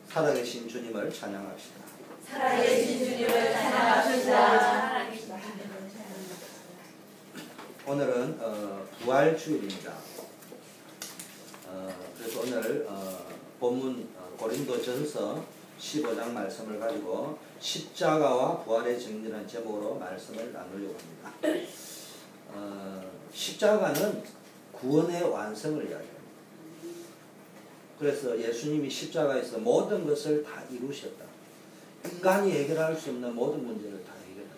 살아계신 주님을 찬양합시다. 살아계신 주님을 찬양합시다. 오늘은 부활주일입니다. 그래서 오늘 본문 고린도전서 15장 말씀을 가지고 십자가와 부활의 정리라는 제목으로 말씀을 나누려고 합니다. 십자가는 구원의 완성을 이야기합니다. 그래서 예수님이 십자가에서 모든 것을 다 이루셨다. 인간이 해결할 수 없는 모든 문제를 다 해결했다.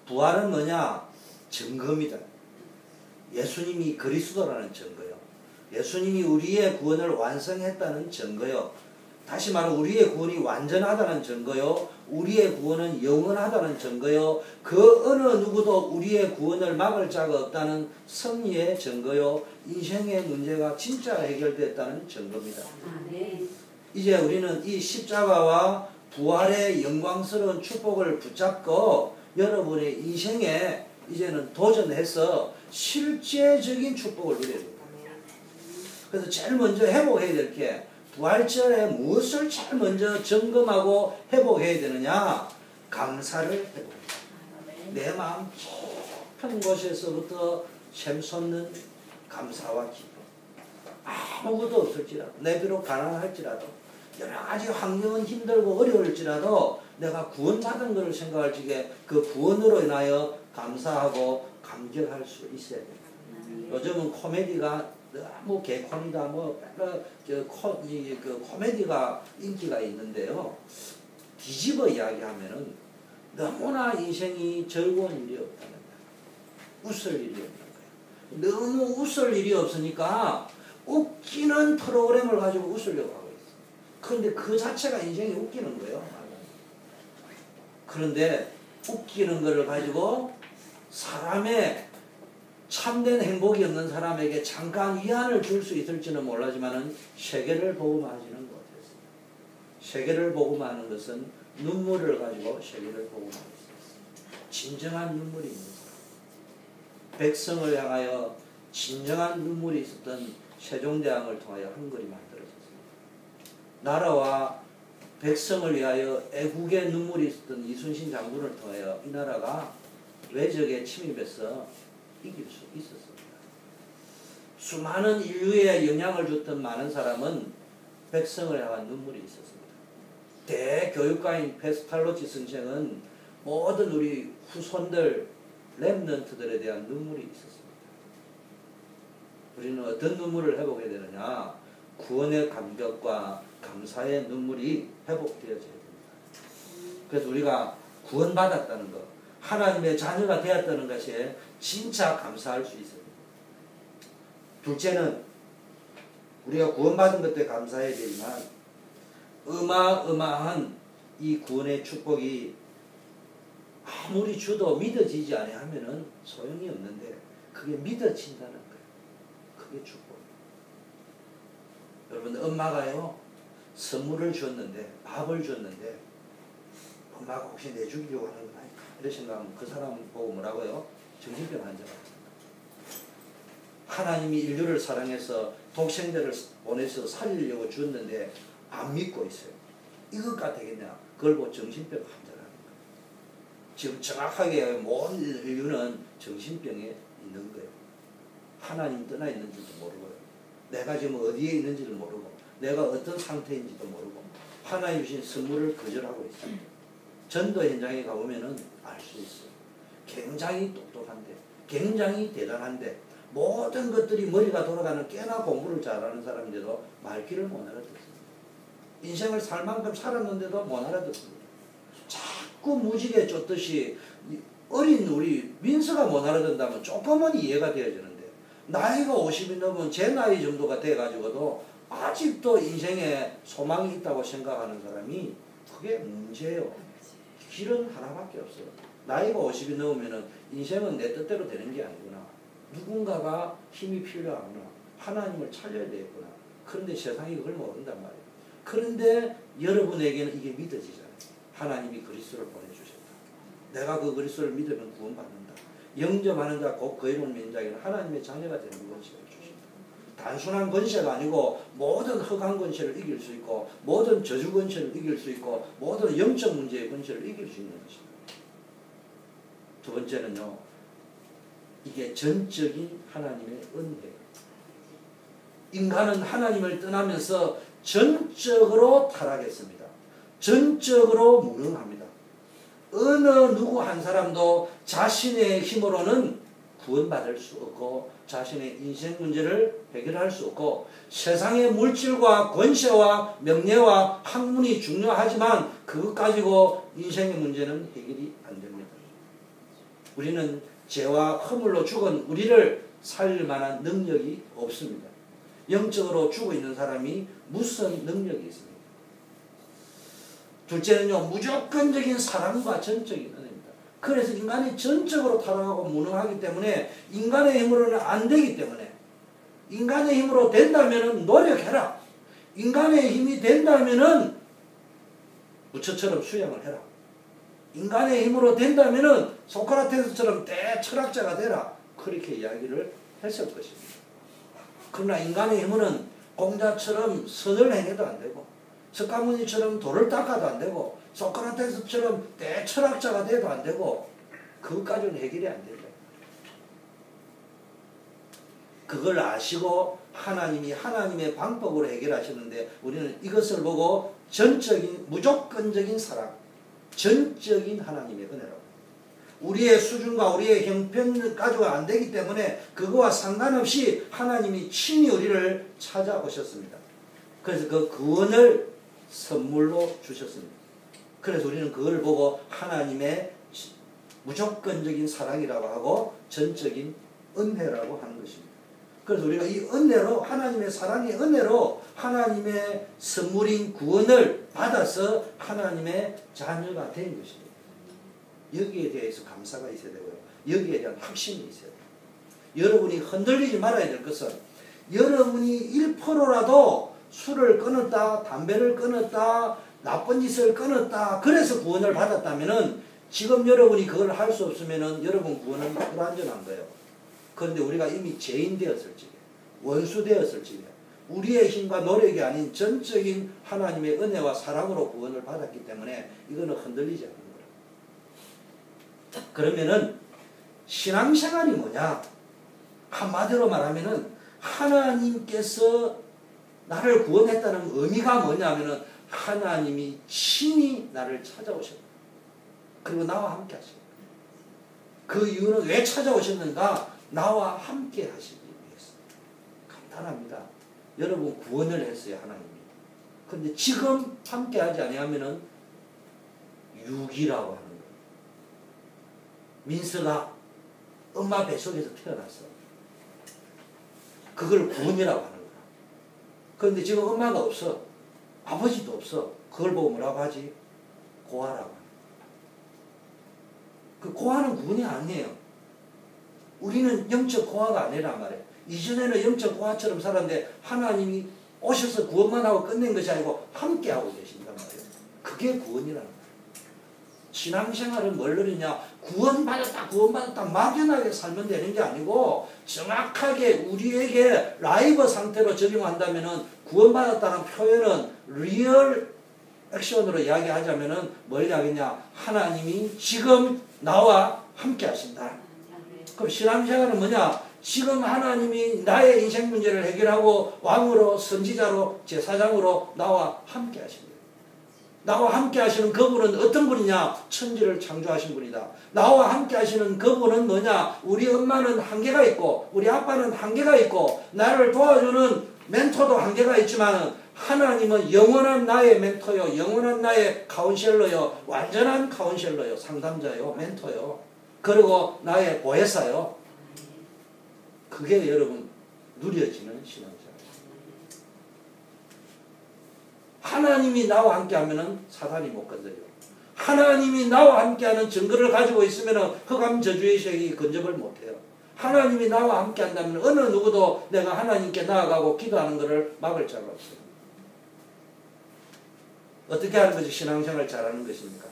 부활은 뭐냐? 증거입니다. 예수님이 그리스도라는 증거요. 예수님이 우리의 구원을 완성했다는 증거요. 다시 말하면 우리의 구원이 완전하다는 증거요. 우리의 구원은 영원하다는 증거요. 그 어느 누구도 우리의 구원을 막을 자가 없다는 승리의 증거요. 인생의 문제가 진짜 해결됐다는 증거입니다. 이제 우리는 이 십자가와 부활의 영광스러운 축복을 붙잡고 여러분의 인생에 이제는 도전해서 실제적인 축복을 누려야 됩니다. 그래서 제일 먼저 회복해야 될 게 부활절에 무엇을 제일 먼저 점검하고 회복해야 되느냐? 감사를 회복해야 내 마음 깊은 곳에서부터 샘솟는 감사와 기쁨. 아무것도 없을지라도, 내 비록 가난할지라도, 여러 가지 환경은 힘들고 어려울지라도 내가 구원받은 것을 생각할 적에 그 구원으로 인하여 감사하고 감격할 수 있어야 됩니다. 요즘은 코미디가 너무 개콘이다 그 코미디가 인기가 있는데요. 뒤집어 이야기하면은 너무나 인생이 즐거운 일이 없다는 거예요. 웃을 일이 없는 거예요. 너무 웃을 일이 없으니까 웃기는 프로그램을 가지고 웃으려고 하고 있어요. 그런데 그 자체가 인생이 웃기는 거예요. 그런데 웃기는 것을 가지고 사람의 참된 행복이 없는 사람에게 잠깐 위안을 줄 수 있을지는 몰라지만은 세계를 복음하지는 못했습니다. 세계를 복음하는 것은 눈물을 가지고 세계를 복음하고 있습니다. 진정한 눈물이 있는 사람. 백성을 향하여 진정한 눈물이 있었던 세종대왕을 통하여 한글이 만들어졌습니다. 나라와 백성을 위하여 애국의 눈물이 있었던 이순신 장군을 통하여 이 나라가 외적의 침입에서 이길 수 있었습니다. 수많은 인류에 영향을 줬던 많은 사람은 백성을 향한 눈물이 있었습니다. 대교육가인 페스탈로치 선생은 모든 우리 후손들, 렘넌트들에 대한 눈물이 있었습니다. 우리는 어떤 눈물을 회복해야 되느냐? 구원의 감격과 감사의 눈물이 회복되어져야 됩니다. 그래서 우리가 구원받았다는 것, 하나님의 자녀가 되었다는 것에 진짜 감사할 수 있습니다. 둘째는 우리가 구원받은 것에 감사해야 되지만 어마어마한 이 구원의 축복이 아무리 주도 믿어지지 아니하면은 소용이 없는데 그게 믿어진다는 거예요. 그게 축복이에요. 여러분 엄마가요 선물을 줬는데 밥을 줬는데 엄마가 혹시 내주려고 하는 건 아닐까 이런 생각하면 그 사람 보고 뭐라고요? 정신병 환자가 하나님이 인류를 사랑해서 독생자를 보내서 살리려고 줬는데 안 믿고 있어요. 이것과 되겠냐? 그걸 보고 정신병 환자라는 거예요. 지금 정확하게 모든 인류는 정신병에 있는 거예요. 하나님 떠나 있는 줄도 모르고요. 내가 지금 어디에 있는지를 모르고 내가 어떤 상태인지도 모르고 하나님 주신 선물을 거절하고 있어요. 전도 현장에 가보면은 알 수 있어요. 굉장히 똑똑한데 굉장히 대단한데 모든 것들이 머리가 돌아가는 꽤나 공부를 잘하는 사람인데도 말귀를 못 알아듣습니다. 인생을 살 만큼 살았는데도 못 알아듣습니다. 자꾸 무지개 쫓듯이 어린 우리 민서가 못 알아듣는다면 조금은 이해가 되어지는데 나이가 50이 넘은 제 나이 정도가 돼가지고도 아직도 인생에 소망이 있다고 생각하는 사람이 그게 문제예요. 길은 하나밖에 없어요. 나이가 50이 넘으면 인생은 내 뜻대로 되는 게 아니구나. 누군가가 힘이 필요하구나. 하나님을 찾아야 되겠구나. 그런데 세상이 그걸 모른단 말이에요. 그런데 여러분에게는 이게 믿어지잖아요. 하나님이 그리스도를 보내주셨다. 내가 그 그리스도를 믿으면 구원받는다. 영접하는 자 곧 그 이름을 믿는 자에게는 하나님의 자녀가 되는 것을 주신다. 단순한 권세가 아니고 모든 흑암 권세를 이길 수 있고 모든 저주 권세를 이길 수 있고 모든 영적 문제의 권세를 이길 수 있는 것입니다. 두 번째는요. 이게 전적인 하나님의 은혜예요. 인간은 하나님을 떠나면서 전적으로 타락했습니다. 전적으로 무능합니다. 어느 누구 한 사람도 자신의 힘으로는 구원받을 수 없고 자신의 인생 문제를 해결할 수 없고 세상의 물질과 권세와 명예와 학문이 중요하지만 그것 가지고 인생의 문제는 해결이 안 됩니다. 우리는 죄와 허물로 죽은 우리를 살릴 만한 능력이 없습니다. 영적으로 죽어 있는 사람이 무슨 능력이 있습니까? 둘째는요, 무조건적인 사랑과 전적인 은혜입니다. 그래서 인간이 전적으로 타락하고 무능하기 때문에 인간의 힘으로는 안 되기 때문에 인간의 힘으로 된다면 노력해라. 인간의 힘이 된다면 부처처럼 수양을 해라. 인간의 힘으로 된다면 소크라테스처럼 대철학자가 되라. 그렇게 이야기를 했을 것입니다. 그러나 인간의 힘은 공자처럼 선을 행해도 안 되고 석가모니처럼 돌을 닦아도 안 되고 소크라테스처럼 대철학자가 돼도 안 되고 그것까지는 해결이 안 된다. 그걸 아시고 하나님이 하나님의 방법으로 해결하시는데 우리는 이것을 보고 전적인 무조건적인 사랑, 전적인 하나님의 은혜라고. 우리의 수준과 우리의 형편 가지고 안 되기 때문에 그거와 상관없이 하나님이 친히 우리를 찾아오셨습니다. 그래서 그 구원을 선물로 주셨습니다. 그래서 우리는 그걸 보고 하나님의 무조건적인 사랑이라고 하고 전적인 은혜라고 하는 것입니다. 그래서 우리가 이 은혜로 하나님의 사랑의 은혜로 하나님의 선물인 구원을 받아서 하나님의 자녀가 된 것입니다. 여기에 대해서 감사가 있어야 되고요. 여기에 대한 확신이 있어야 돼요. 여러분이 흔들리지 말아야 될 것은 여러분이 1%라도 술을 끊었다, 담배를 끊었다, 나쁜 짓을 끊었다, 그래서 구원을 받았다면은 지금 여러분이 그걸 할 수 없으면은 여러분 구원은 불완전한 거예요. 그런데 우리가 이미 죄인 되었을 적에, 원수 되었을 적에, 우리의 힘과 노력이 아닌 전적인 하나님의 은혜와 사랑으로 구원을 받았기 때문에 이거는 흔들리지 않는 거예요. 그러면은 신앙생활이 뭐냐? 한마디로 말하면은 하나님께서 나를 구원했다는 의미가 뭐냐면은 하나님이 친히 나를 찾아오셨다. 그리고 나와 함께 하셨다. 그 이유는 왜 찾아오셨는가? 나와 함께 하시기 위해서. 간단합니다. 여러분 구원을 했어요, 하나님이. 그런데 지금 함께 하지 아니하면은 유기라고 하는 거예요. 민서가 엄마 뱃속에서 태어났어. 그걸 구원이라고 하는 거야. 그런데 지금 엄마가 없어. 아버지도 없어. 그걸 보고 뭐라고 하지? 고아라고 하는 거야. 그 고아는 구원이 아니에요. 우리는 영적 고아가 아니란 말이에요. 이전에는 영적 고아처럼 살았는데 하나님이 오셔서 구원만 하고 끝낸 것이 아니고 함께하고 계신단 말이에요. 그게 구원이라는 거예요. 신앙생활은 뭘 노리냐? 구원받았다 막연하게 살면 되는 게 아니고 정확하게 우리에게 라이브 상태로 적용한다면 구원받았다는 표현은 리얼 액션으로 이야기하자면 뭘 이야기하겠냐? 하나님이 지금 나와 함께 하신다. 그럼 신앙생활은 뭐냐? 지금 하나님이 나의 인생 문제를 해결하고 왕으로 선지자로 제사장으로 나와 함께 하신다. 나와 함께 하시는 그분은 어떤 분이냐? 천지를 창조하신 분이다. 나와 함께 하시는 그분은 뭐냐? 우리 엄마는 한계가 있고 우리 아빠는 한계가 있고 나를 도와주는 멘토도 한계가 있지만 하나님은 영원한 나의 멘토요, 영원한 나의 카운셀러요, 완전한 카운셀러요, 상담자요, 멘토요, 그리고 나의 보혜사요. 그게 여러분 누려지는 신앙생활. 하나님이 나와 함께하면 사단이 못 건드려. 하나님이 나와 함께하는 증거를 가지고 있으면 흑암 저주의 세력이 근접을 못해요. 하나님이 나와 함께한다면 어느 누구도 내가 하나님께 나아가고 기도하는 것을 막을 자가 없어요. 어떻게 하는 것이 신앙생활을 잘하는 것입니까?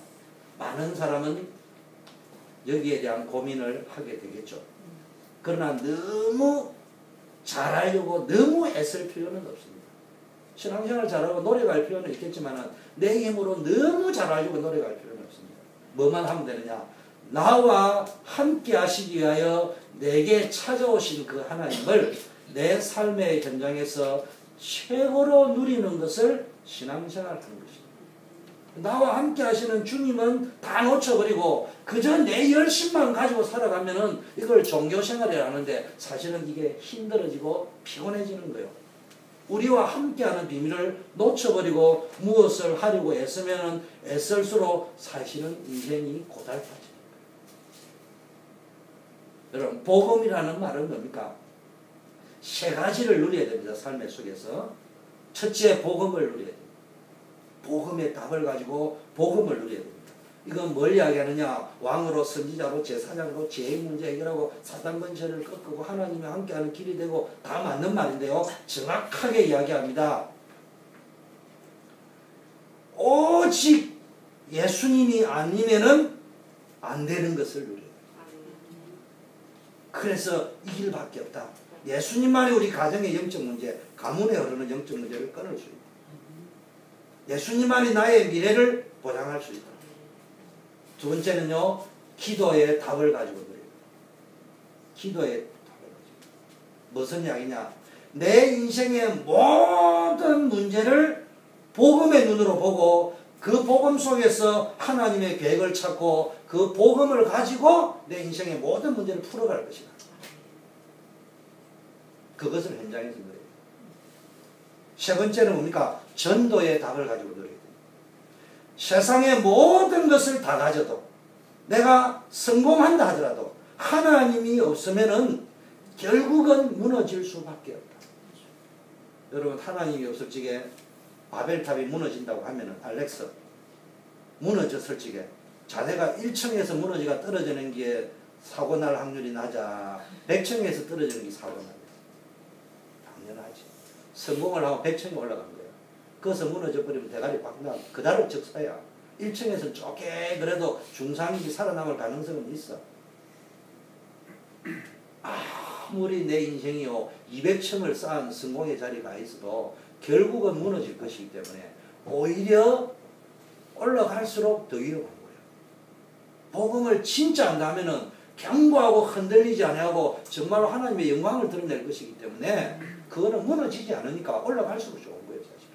많은 사람은 여기에 대한 고민을 하게 되겠죠. 그러나 너무 잘하려고 너무 애쓸 필요는 없습니다. 신앙생활 잘하고 노력할 필요는 있겠지만 내 힘으로 너무 잘하려고 노력할 필요는 없습니다. 뭐만 하면 되느냐? 나와 함께 하시기 위하여 내게 찾아오신 그 하나님을 내 삶의 현장에서 최고로 누리는 것을 신앙생활하는 것입니다. 나와 함께 하시는 주님은 다 놓쳐버리고 그저 내 열심만 가지고 살아가면은 이걸 종교생활이라 하는데 사실은 이게 힘들어지고 피곤해지는 거예요. 우리와 함께하는 비밀을 놓쳐버리고 무엇을 하려고 애쓰면은 애쓸수록 사실은 인생이 고달파지는 거예요. 여러분, 복음이라는 말은 뭡니까? 세 가지를 누려야 됩니다. 삶의 속에서. 첫째, 복음을 누려야 됩니다. 복음의 답을 가지고 복음을 누려야 됩니다. 이건 뭘 이야기하느냐? 왕으로, 선지자로, 제사장으로 죄의 문제 해결하고 사단 권세를 꺾고 하나님이 함께하는 길이 되고 다 맞는 말인데요. 정확하게 이야기합니다. 오직 예수님이 아니면은 안 되는 것을 누려요. 그래서 이 길밖에 없다. 예수님만이 우리 가정의 영적 문제, 가문에 흐르는 영적 문제를 끊을 수 있다. 예수님만이 나의 미래를 보장할 수 있다. 두 번째는요, 기도의 답을 가지고 누려요. 기도의 답을 가지고. 무슨 이야기냐? 내 인생의 모든 문제를 복음의 눈으로 보고 그 복음 속에서 하나님의 계획을 찾고 그 복음을 가지고 내 인생의 모든 문제를 풀어갈 것이다. 그것을 현장에서 누려요. 세 번째는 뭡니까? 전도의 답을 가지고 누려야 됩니다. 세상의 모든 것을 다 가져도 내가 성공한다 하더라도 하나님이 없으면은 결국은 무너질 수밖에 없다. 여러분, 하나님이 없을 적에 바벨탑이 무너진다고 하면은 알렉스 무너졌을 적에 자네가 1층에서 무너지가 떨어지는 게 사고 날 확률이 낮아 100층에서 떨어지는 게 사고 나요. 당연하지. 성공을 하고 100층에 올라간 거야. 거기서 무너져 버리면 대가리 팍 나. 그다로 적사야. 1층에서 쪼개 그래도 중상인이 살아남을 가능성은 있어. 아무리 내 인생이요 200층을 쌓은 성공의 자리가 있어도 결국은 무너질 것이기 때문에 오히려 올라갈수록 더 위험한 거예요. 복음을 진짜 안다면은 경고하고 흔들리지 않고 정말로 하나님의 영광을 드러낼 것이기 때문에 그거는 무너지지 않으니까 올라갈수록 좋은 거예요, 사실.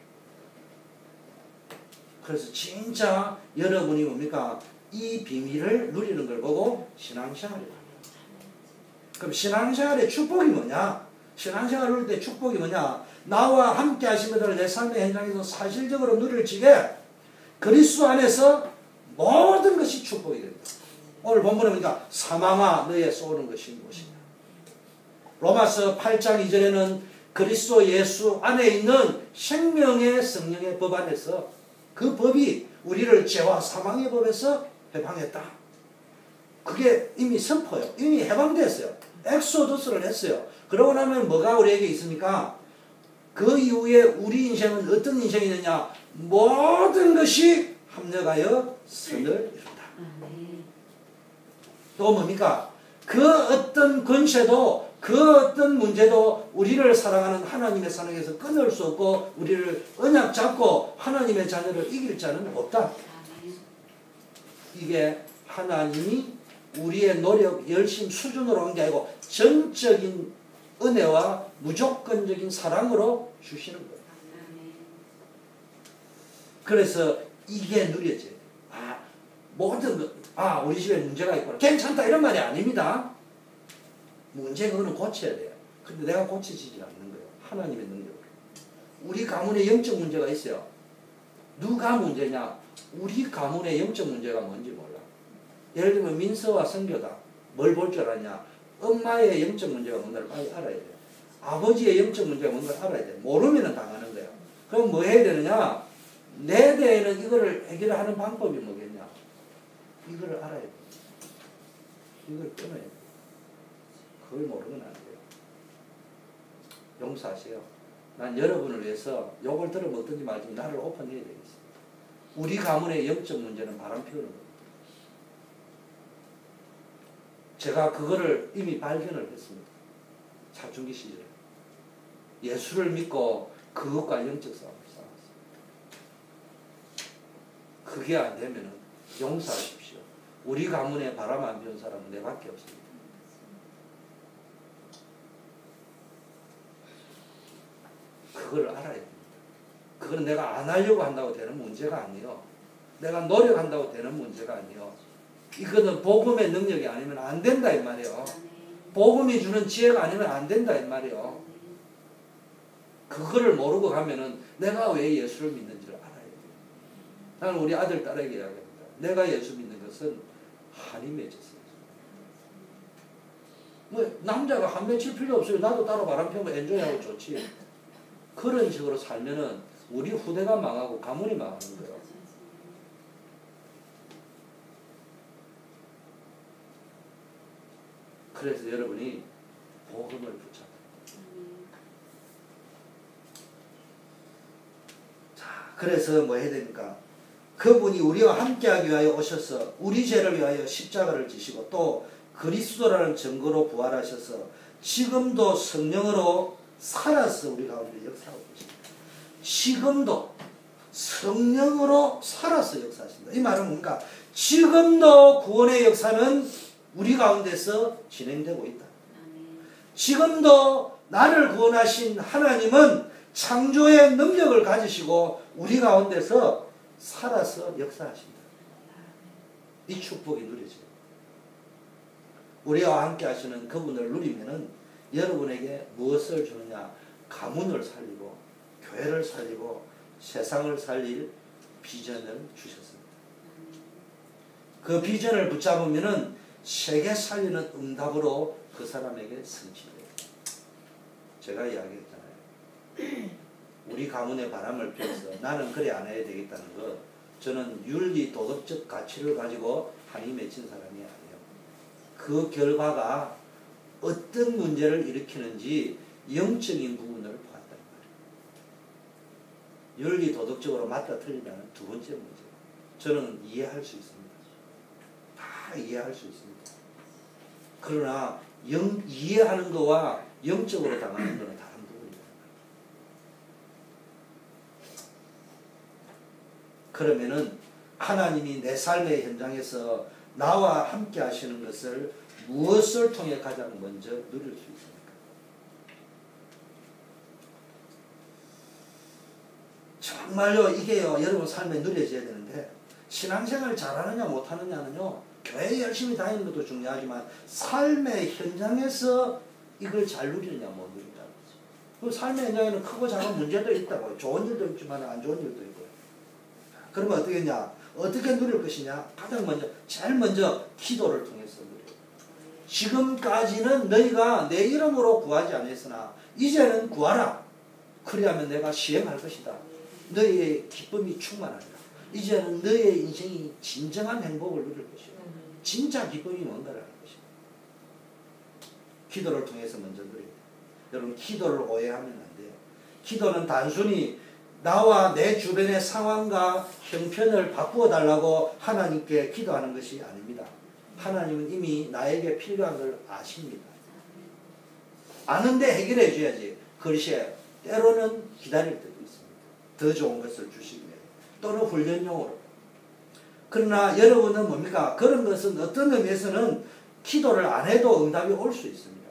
그래서 진짜 여러분이 뭡니까? 이 비밀을 누리는 걸 보고 신앙생활을 합니다. 그럼 신앙생활의 축복이 뭐냐? 신앙생활을 누릴 때 축복이 뭐냐? 나와 함께 하시면서 내 삶의 현장에서 사실적으로 누릴 적에 그리스도 안에서 모든 것이 축복이 됩니다. 오늘 본문에 보니까 사망아 너의 쏘는 것이 무엇이냐. 로마서 8장 2절에는 그리스도 예수 안에 있는 생명의 성령의 법 안에서 그 법이 우리를 죄와 사망의 법에서 해방했다. 그게 이미 선포요. 이미 해방됐어요. 엑소더스를 했어요. 그러고 나면 뭐가 우리에게 있습니까? 그 이후에 우리 인생은 어떤 인생이느냐? 모든 것이 합력하여 선을 이룬다. 또 뭡니까? 그 어떤 권세도 그 어떤 문제도 우리를 사랑하는 하나님의 사랑에서 끊을 수 없고 우리를 언약 잡고 하나님의 자녀를 이길 자는 없다. 이게 하나님이 우리의 노력, 열심 수준으로 한 게 아니고 전적인 은혜와 무조건적인 사랑으로 주시는 거예요. 그래서 이게 누려져요. 모든 것, 우리 집에 문제가 있구나. 괜찮다 이런 말이 아닙니다. 문제가 그거는 고쳐야 돼요. 근데 내가 고쳐지지 않는 거예요. 하나님의 능력으로. 우리 가문에 영적 문제가 있어요. 누가 문제냐? 우리 가문의 영적 문제가 뭔지 몰라. 예를 들면 민서와 성교다. 뭘 볼 줄 아냐? 엄마의 영적 문제가 뭔가를 빨리 알아야 돼요. 아버지의 영적 문제가 뭔가를 알아야 돼요. 모르면 당하는 거야. 그럼 뭐 해야 되느냐? 내 대에는 이거를 해결하는 방법이 뭐겠냐? 이거를 알아야 돼요. 이걸 끊어야 돼요. 그걸 모르면 안 돼요. 용서하세요. 난 여러분을 위해서 욕을 들으면 어떤지 말지 나를 오픈해야 되겠어요. 우리 가문의 영적 문제는 바람 피우는 겁니다. 제가 그거를 이미 발견을 했습니다. 사춘기 시절에. 예수를 믿고 그것과 영적 싸움을 싸웠어요. 그게 안 되면 용서하십시오. 우리 가문에 바람 안 피운 사람은 내밖에 없습니다. 그걸 알아야 됩니다. 그건 내가 안 하려고 한다고 되는 문제가 아니에요. 내가 노력한다고 되는 문제가 아니에요. 이거는 복음의 능력이 아니면 안 된다 이 말이에요. 복음이 주는 지혜가 아니면 안 된다 이 말이에요. 그거를 모르고 가면은 내가 왜 예수를 믿는지를 알아야 돼요. 나는 우리 아들 딸에게 이야기합니다. 내가 예수 믿는 것은 한이 맺었어요. 뭐 남자가 한 맺힐 필요 없어요. 나도 따로 바람 피우면 엔조이하고 좋지. 그런 식으로 살면은 우리 후대가 망하고 가문이 망하는 거예요. 그래서 여러분이 복음을 붙잡아요. 자, 그래서 뭐 해야 됩니까? 그분이 우리와 함께하기 위하여 오셔서 우리 죄를 위하여 십자가를 지시고 또 그리스도라는 증거로 부활하셔서 지금도 성령으로 살아서 우리 가운데 역사하고 계십니다. 지금도 성령으로 살아서 역사하신다. 이 말은 뭔가 지금도 구원의 역사는 우리 가운데서 진행되고 있다. 지금도 나를 구원하신 하나님은 창조의 능력을 가지시고 우리 가운데서 살아서 역사하신다. 이 축복이 누려져요. 우리와 함께 하시는 그분을 누리면은 여러분에게 무엇을 주느냐? 가문을 살리고 교회를 살리고 세상을 살릴 비전을 주셨습니다. 그 비전을 붙잡으면은 세계 살리는 응답으로 그 사람에게 성취돼요. 제가 이야기했잖아요. 우리 가문에 바람을 피워서 나는 그래 안 해야 되겠다는 것, 저는 윤리 도덕적 가치를 가지고 한이 맺힌 사람이 아니에요. 그 결과가 어떤 문제를 일으키는지 영적인 부분을 보았단 말이에요. 윤리 도덕적으로 맞다 틀리다는 두 번째 문제. 저는 이해할 수 있습니다. 다 이해할 수 있습니다. 그러나 이해하는 거와 영적으로 당하는 거는 다른 부분입니다. 그러면은 하나님이 내 삶의 현장에서 나와 함께 하시는 것을 무엇을 통해 가장 먼저 누릴 수 있습니까? 정말로 이게요, 여러분 삶에 누려져야 되는데, 신앙생활 잘하느냐 못하느냐는요, 교회 열심히 다니는 것도 중요하지만 삶의 현장에서 이걸 잘 누리느냐 못 누리느냐. 그 삶의 현장에는 크고 작은 문제도 있다고. 좋은 일도 있지만 안 좋은 일도 있고요. 그러면 어떻게 했냐? 어떻게 누릴 것이냐? 가장 먼저, 제일 먼저 기도를 통해서 누려요. 지금까지는 너희가 내 이름으로 구하지 않았으나 이제는 구하라. 그리하면 내가 시행할 것이다. 너희의 기쁨이 충만하리라. 이제는 너희의 인생이 진정한 행복을 누릴 것이다. 진짜 기쁨이 뭔가를 알 것이다. 기도를 통해서 먼저 누려야 돼요. 여러분, 기도를 오해하면 안 돼요. 기도는 단순히 나와 내 주변의 상황과 형편을 바꾸어 달라고 하나님께 기도하는 것이 아닙니다. 하나님은 이미 나에게 필요한 걸 아십니다. 아는데 해결해 줘야지. 그릇이에요. 때로는 기다릴 때도 있습니다. 더 좋은 것을 주시기 위해. 또는 훈련용으로. 그러나 여러분은 뭡니까? 그런 것은 어떤 의미에서는 기도를 안 해도 응답이 올 수 있습니다.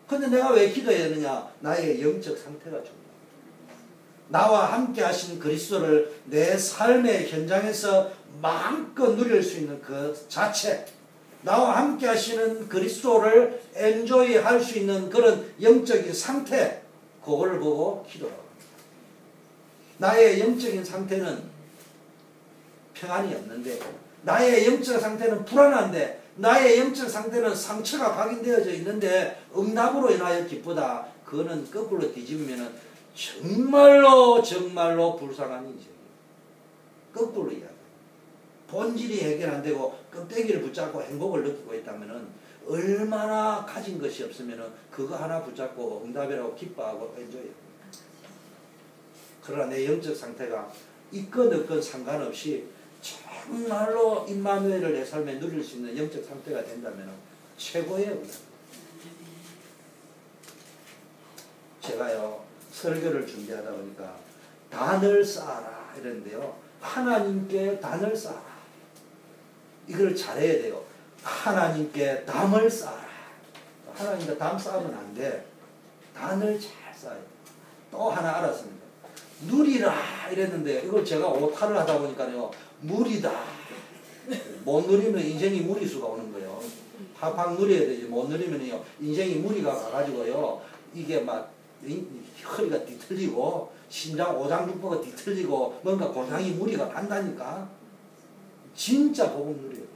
근데 내가 왜 기도해야 되느냐? 나의 영적 상태가 중요합니다. 나와 함께 하신 그리스도를 내 삶의 현장에서 마음껏 누릴 수 있는 그 자체, 나와 함께 하시는 그리스도를 엔조이 할 수 있는 그런 영적인 상태, 그거를 보고 기도하고 합니다. 나의 영적인 상태는 평안이 없는데, 나의 영적 상태는 불안한데, 나의 영적 상태는 상처가 각인되어져 있는데 응답으로 인하여 기쁘다. 그거는 거꾸로 뒤집으면 정말로 불쌍한 인생이에요. 거꾸로 이야기해요. 본질이 해결 안 되고 껍데기를 붙잡고 행복을 느끼고 있다면 얼마나 가진 것이 없으면 그거 하나 붙잡고 응답이라고 기뻐하고 엔조이해요. 그러나 내 영적 상태가 있건 없건 상관없이 정말로 임마누엘을 내 삶에 누릴 수 있는 영적 상태가 된다면 최고의 응답입니다. 제가요, 설교를 준비하다 보니까 단을 쌓아라 이랬는데요. 하나님께 단을 쌓아라. 이걸 잘해야 돼요. 하나님께 담을 쌓아라. 하나님께 담 쌓으면 안 돼. 단을 잘 쌓아야 돼. 또 하나 알았습니다. 누리라 이랬는데 이걸 제가 오타를 하다 보니까요. 무리다. 못 누리면 인생이 무리수가 오는 거예요. 팍팍 누려야 되지. 못 누리면요. 인생이 무리가 가가지고요. 이게 막 허리가 뒤틀리고 심장 오장육부가 뒤틀리고 뭔가 고장이 무리가 간다니까. 진짜 복음 누려요.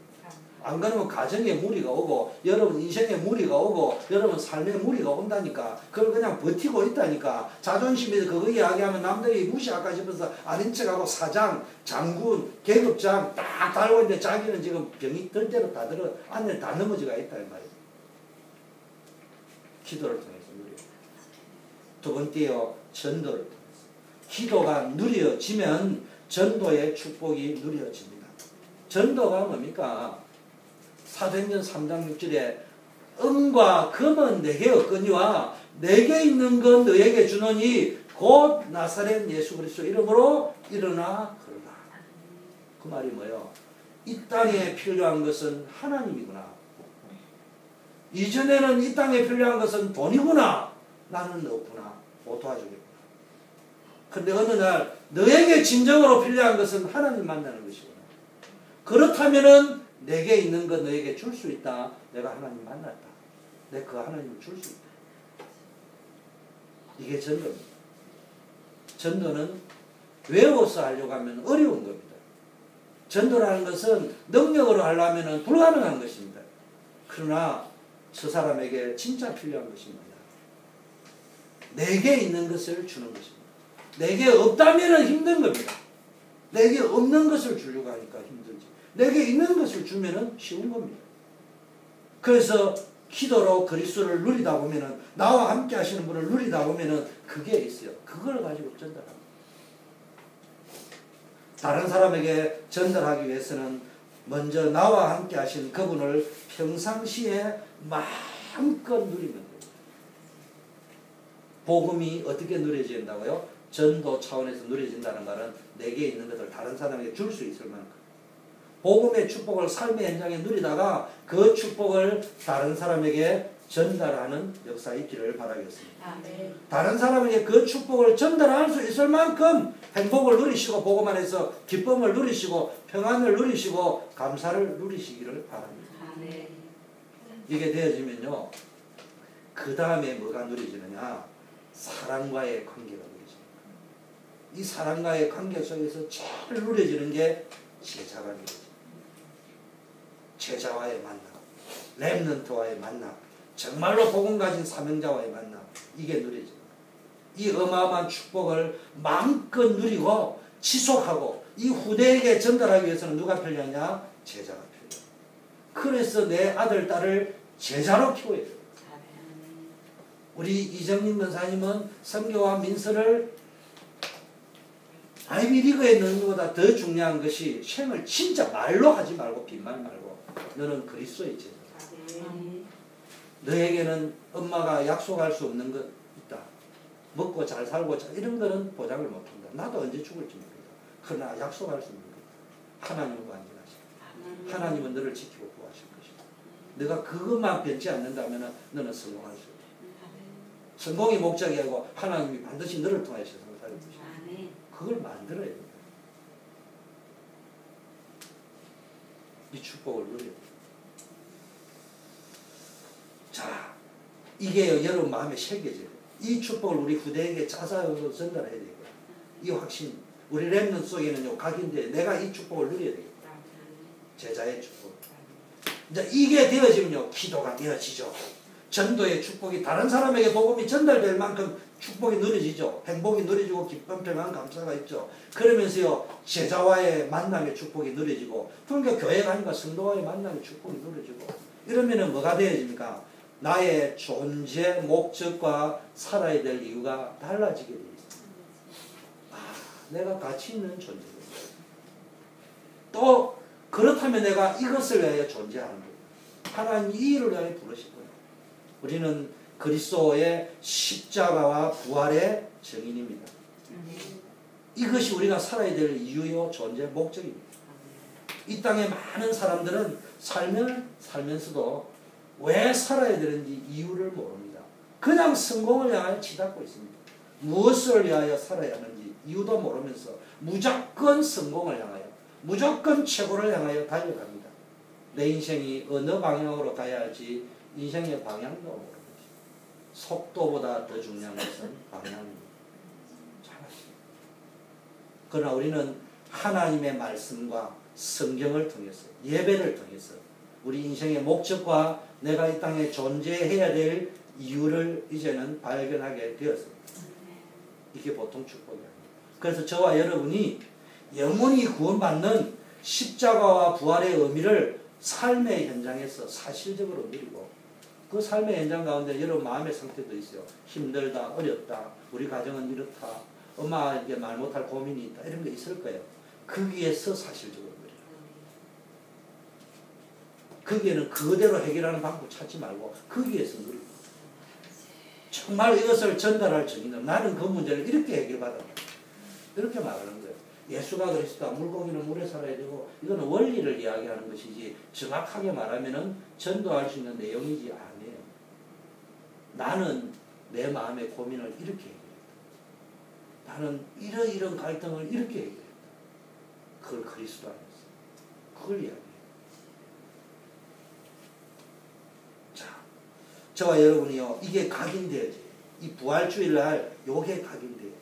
안 그러면 가정에 무리가 오고 여러분 인생에 무리가 오고 여러분 삶에 무리가 온다니까. 그걸 그냥 버티고 있다니까. 자존심에서 그거 이야기하면 남들이 무시할까 싶어서 아닌 척하고 사장, 장군, 계급장 딱 달고 있는데 자기는 지금 병이 들 대로 다 들어 안에 다 넘어져가 있다 이 말이에요. 기도를 통해서 누려요. 두 번째요. 전도를 통해서. 기도가 누려지면 전도의 축복이 누려집니다. 전도가 뭡니까? 사도행전 3장 6절에 은과 금은 내게 없거니와 내게 있는 건 너에게 주노니 곧 나사렛 예수 그리스도 이름으로 일어나 걸어라. 그 말이 뭐예요? 이 땅에 필요한 것은 하나님이구나. 이전에는 이 땅에 필요한 것은 돈이구나. 나는 없구나. 못 도와주겠구나. 근데 어느 날 너에게 진정으로 필요한 것은 하나님 만나는 것이구나. 그렇다면은 내게 있는 것 너에게 줄 수 있다. 내가 하나님 만났다. 내가 그 하나님을 줄 수 있다. 이게 전도입니다. 전도는 외워서 하려고 하면 어려운 겁니다. 전도라는 것은 능력으로 하려면 불가능한 것입니다. 그러나 저 사람에게 진짜 필요한 것입니다. 내게 있는 것을 주는 것입니다. 내게 없다면 힘든 겁니다. 내게 없는 것을 주려고 하니까 힘들지. 내게 있는 것을 주면 쉬운 겁니다. 그래서 기도로 그리스도를 누리다 보면은 나와 함께 하시는 분을 누리다 보면은 그게 있어요. 그걸 가지고 전달합니다. 다른 사람에게 전달하기 위해서는 먼저 나와 함께 하신 그분을 평상시에 마음껏 누리면 됩니다. 복음이 어떻게 누려진다고요? 전도 차원에서 누려진다는 말은 내게 있는 것을 다른 사람에게 줄 수 있을 만큼 복음의 축복을 삶의 현장에 누리다가 그 축복을 다른 사람에게 전달하는 역사 있기를 바라겠습니다. 아멘. 다른 사람에게 그 축복을 전달할 수 있을 만큼 행복을 누리시고 복음 안에서 기쁨을 누리시고 평안을 누리시고 감사를 누리시기를 바랍니다. 아멘. 이게 되어지면요. 그 다음에 뭐가 누려지느냐? 사랑과의 관계가 누려집니다. 이 사랑과의 관계 속에서 제일 누려지는 게 제자가 누려집니다. 제자와의 만남, 렘넌트와의 만남, 정말로 복음 가진 사명자와의 만남, 이게 누려집니다. 이 어마어마한 축복을 마음껏 누리고 지속하고 이 후대에게 전달하기 위해서는 누가 필요하냐? 제자가 필요해요. 그래서 내 아들, 딸을 제자로 키워야 돼요. 우리 이정민 권사님은 선교와 민서를 아이비리그에 넣는 것보다 더 중요한 것이 생을 진짜 말로 하지 말고 빈말 말고 너는 그리스도의 제자다. 너에게는 엄마가 약속할 수 없는 것 있다. 먹고 잘 살고 이런 거는 보장을 못한다. 나도 언제 죽을지 모른다. 그러나 약속할 수 있는 것. 하나님은 완전하시다. 하나님은 너를 지키고 구하실 것이다. 너가 그것만 변치 않는다면 너는 성공할 수 있다. 성공이 목적이 아니고 하나님이 반드시 너를 통해 세상을 살릴 것이다. 그걸 만들어야 된다. 이 축복을 누려야 된다. 자, 이게 여러분 마음에 새겨져요. 이 축복을 우리 후대에게 짜서 전달해야 되고요. 이 확신, 우리 렘넌트 속에는요, 각인데 내가 이 축복을 누려야 되겠다. 제자의 축복. 이제 이게 되어지면요, 기도가 되어지죠. 전도의 축복이 다른 사람에게 복음이 전달될 만큼 축복이 누려지죠. 행복이 누려지고 기쁨, 평안, 감사가 있죠. 그러면서요, 제자와의 만남의 축복이 누려지고, 그러니까 교회 가니까 성도와의 만남의 축복이 누려지고, 이러면은 뭐가 되어집니까? 나의 존재 목적과 살아야 될 이유가 달라지게 되어 있습니다. 아, 내가 가치 있는 존재다. 또 그렇다면 내가 이것을 위하여 존재하는 거예요. 하나님이 이 일을 위하여 부르신 거예요. 우리는 그리스도의 십자가와 부활의 증인입니다. 이것이 우리가 살아야 될 이유요 존재 목적입니다. 이 땅에 많은 사람들은 살면서도 왜 살아야 되는지 이유를 모릅니다. 그냥 성공을 향하여 치닫고 있습니다. 무엇을 위하여 살아야 하는지 이유도 모르면서 무조건 성공을 향하여 무조건 최고를 향하여 달려갑니다. 내 인생이 어느 방향으로 가야 할지 인생의 방향도 모릅니다. 속도보다 더 중요한 것은 방향입니다. 그러나 우리는 하나님의 말씀과 성경을 통해서 예배를 통해서 우리 인생의 목적과 내가 이 땅에 존재해야 될 이유를 이제는 발견하게 되었습니다. 이게 보통 축복이 아닙니다. 그래서 저와 여러분이 영원히 구원받는 십자가와 부활의 의미를 삶의 현장에서 사실적으로 누리고 그 삶의 현장 가운데 여러분 마음의 상태도 있어요. 힘들다, 어렵다, 우리 가정은 이렇다, 엄마에게 말 못할 고민이 있다, 이런 게 있을 거예요. 거기에서 사실적으로 누리라. 거기에는 그대로 해결하는 방법 찾지 말고 거기에서 누리고 정말 이것을 전달할 정의는 나는 그 문제를 이렇게 해결받았다. 이렇게 말하는 거예요. 예수가 그리스도다. 물고기는 물에 살아야 되고 이거는 원리를 이야기하는 것이지 정확하게 말하면은 전도할 수 있는 내용이지 아니에요. 나는 내 마음의 고민을 이렇게 해결했다. 나는 이런 갈등을 이렇게 해결했다. 그걸 그리스도 안에서 그걸 이야기해요. 자, 저와 여러분이요 이게 각인되어져요. 이 부활주일날 요게 각인되어져요.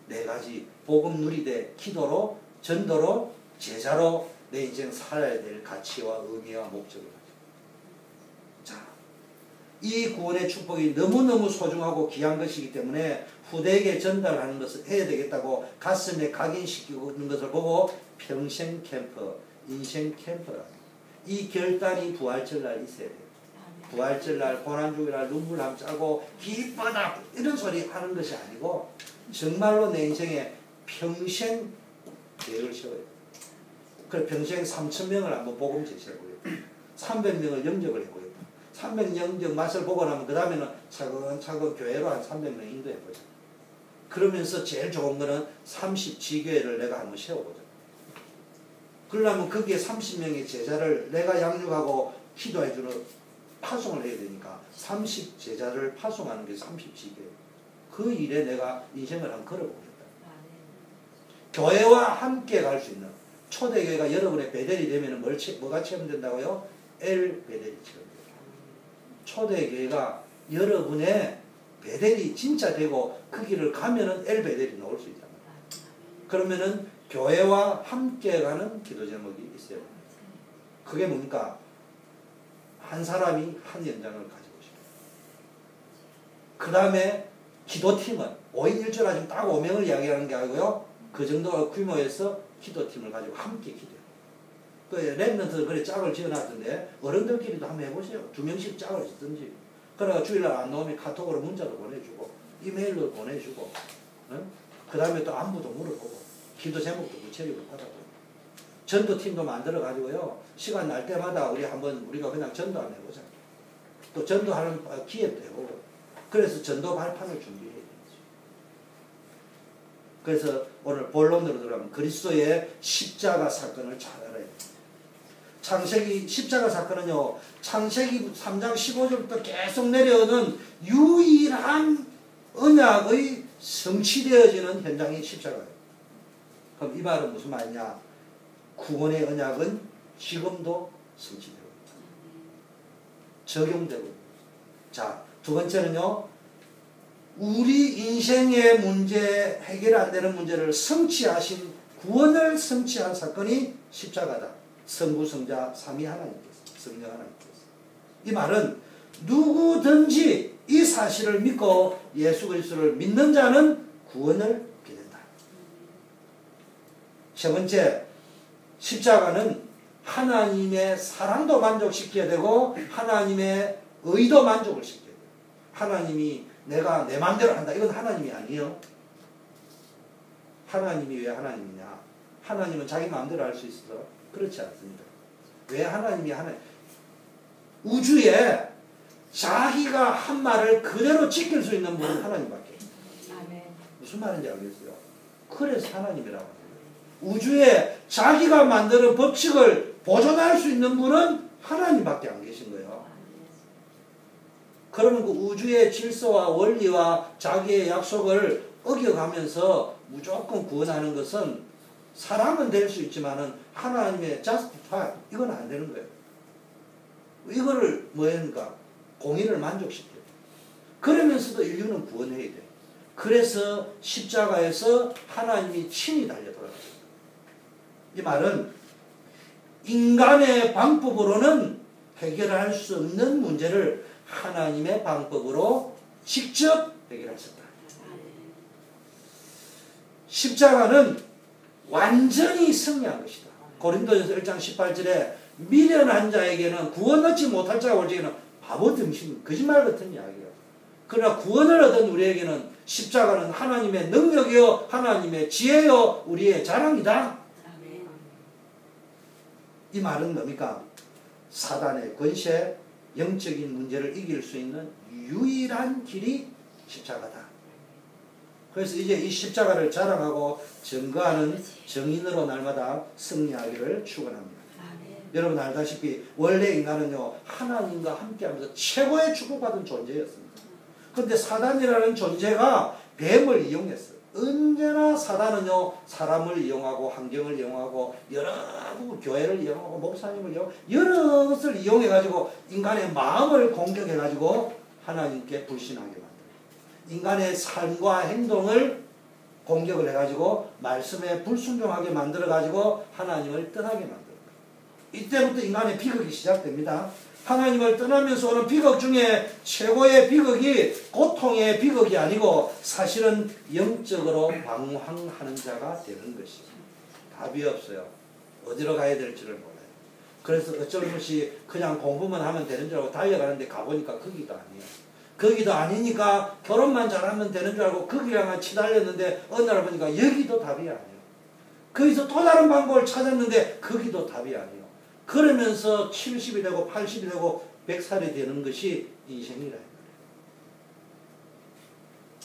네 가지 복음 누리되 기도로 전도로 제자로 내 인생 살아야 될 가치와 의미와 목적을 가지고 자, 이 구원의 축복이 너무너무 소중하고 귀한 것이기 때문에 후대에게 전달하는 것을 해야 되겠다고 가슴에 각인시키고 있는 것을 보고 평생 캠프, 인생 캠프라 이 결단이 부활절날 있어야 돼요. 부활절날 고난주일날 눈물 함 짜고 기뻐다 이런 소리 하는 것이 아니고 정말로 내 인생에 평생 계획을 세워야 돼요. 그래서 평생 3,000명을 한번 복음 제시해보고요. 300명을 영접을 해보고요. 300 영접 맛을 보고 나면 그 다음에는 차근차근 교회로 한 300명 인도해보죠. 그러면서 제일 좋은 거는 30지교회를 내가 한번 세워보죠. 그러려면 거기에 30명의 제자를 내가 양육하고 기도해주는 파송을 해야 되니까 30제자를 파송하는 게 30지교회. 그 일에 내가 인생을 한번 걸어보겠다. 교회와 함께 갈 수 있는 초대교회가 여러분의 베델이 되면 뭐가 체험된다고요? 엘 베델이 체험돼요. 초대교회가 여러분의 베델이 진짜 되고 그 길을 가면은 엘 베델이 나올 수 있잖아요. 그러면은 교회와 함께 가는 기도 제목이 있어요. 그게 뭡니까? 한 사람이 한 연장을 가지고 싶어요. 그 다음에 기도팀은 5인 1조라 지금 딱 5명을 이야기하는 게 아니고요. 그 정도 규모에서 기도팀을 가지고 함께 기도해요. 그 랩런트 그래 짝을 지어놨던데 어른들끼리도 한번 해보세요. 2명씩 짝을 짓든지. 그러다가 주일날 안 나오면 카톡으로 문자도 보내주고 이메일로 보내주고 그 다음에 또 안부도 물어보고 기도 제목도 구체적으로 받아보고 전도팀도 만들어가지고요. 시간 날 때마다 우리가 그냥 전도 한번 해보자. 또 전도하는 기회도 해보고 그래서 전도 발판을 준비해야 되죠. 그래서 오늘 본론으로 들어가면 그리스도의 십자가 사건을 잘 알아야 됩니다. 창세기 십자가 사건은요. 창세기 3장 15절부터 계속 내려오는 유일한 언약의 성취되어지는 현장이 십자가예요. 그럼 이 말은 무슨 말이냐? 구원의 언약은 지금도 성취되고 적용되고 자, 두 번째는요. 우리 인생의 문제, 해결 안 되는 문제를 성취하신 구원을 성취한 사건이 십자가다. 성부, 성자, 삼위 하나님께서, 성령 하나님께서. 이 말은 누구든지 이 사실을 믿고 예수 그리스도를 믿는 자는 구원을 얻게 된다. 세 번째, 십자가는 하나님의 사랑도 만족시켜야 되고 하나님의 의도 만족을 시켜야 돼요. 하나님이 내가 내 마음대로 한다. 이건 하나님이 아니에요. 하나님이 왜 하나님이냐? 하나님은 자기 마음대로 할 수 있어? 그렇지 않습니다. 왜 하나님이 하나님? 우주에 자기가 한 말을 그대로 지킬 수 있는 분은 하나님밖에. 무슨 말인지 알겠어요? 그래서 하나님이라고 하는 거예요. 우주에 자기가 만드는 법칙을 보존할 수 있는 분은 하나님밖에 안 계신 거예요. 그러면 그 우주의 질서와 원리와 자기의 약속을 어겨가면서 무조건 구원하는 것은 사람은 될 수 있지만은 하나님의 justify 이건 안 되는 거예요. 이거를 뭐합니까? 공의를 만족시켜요. 그러면서도 인류는 구원해야 돼요. 그래서 십자가에서 하나님이 친히 달려 돌아가셨다. 이 말은 인간의 방법으로는 해결할 수 없는 문제를 하나님의 방법으로 직접 해결하셨다. 십자가는 완전히 승리한 것이다. 고린도전서 1장 18절에 미련한 자에게는 구원 얻지 못할 자가 올지에는 바보 등신 거짓말 같은 이야기예요. 그러나 구원을 얻은 우리에게는 십자가는 하나님의 능력이요 하나님의 지혜요 우리의 자랑이다. 이 말은 뭡니까? 사단의 권세, 영적인 문제를 이길 수 있는 유일한 길이 십자가다. 그래서 이제 이 십자가를 자랑하고 증거하는 정인으로 날마다 승리하기를 축원합니다. 여러분 알다시피 원래 인간은요 하나님과 함께하면서 최고의 축복받은 존재였습니다. 그런데 사단이라는 존재가 뱀을 이용했어요. 언제나 사단은요 사람을 이용하고 환경을 이용하고 여러 교회를 이용하고 목사님을 이용하고 여러 것을 이용해 가지고 인간의 마음을 공격해 가지고 하나님께 불신하게 만들어요. 인간의 삶과 행동을 공격을 해 가지고 말씀에 불순종하게 만들어 가지고 하나님을 떠나게 만들어요. 이때부터 인간의 비극이 시작됩니다. 하나님을 떠나면서 오는 비극 중에 최고의 비극이 고통의 비극이 아니고 사실은 영적으로 방황하는 자가 되는 것이죠. 답이 없어요. 어디로 가야 될지를 몰라요. 그래서 어쩔 것이 그냥 공부만 하면 되는 줄 알고 달려가는데 가보니까 거기도 아니에요. 거기도 아니니까 결혼만 잘하면 되는 줄 알고 거기랑만 치달렸는데 어느 날 보니까 여기도 답이 아니에요. 거기서 또 다른 방법을 찾았는데 거기도 답이 아니에요. 그러면서 70이 되고 80이 되고 100살이 되는 것이 인생이라.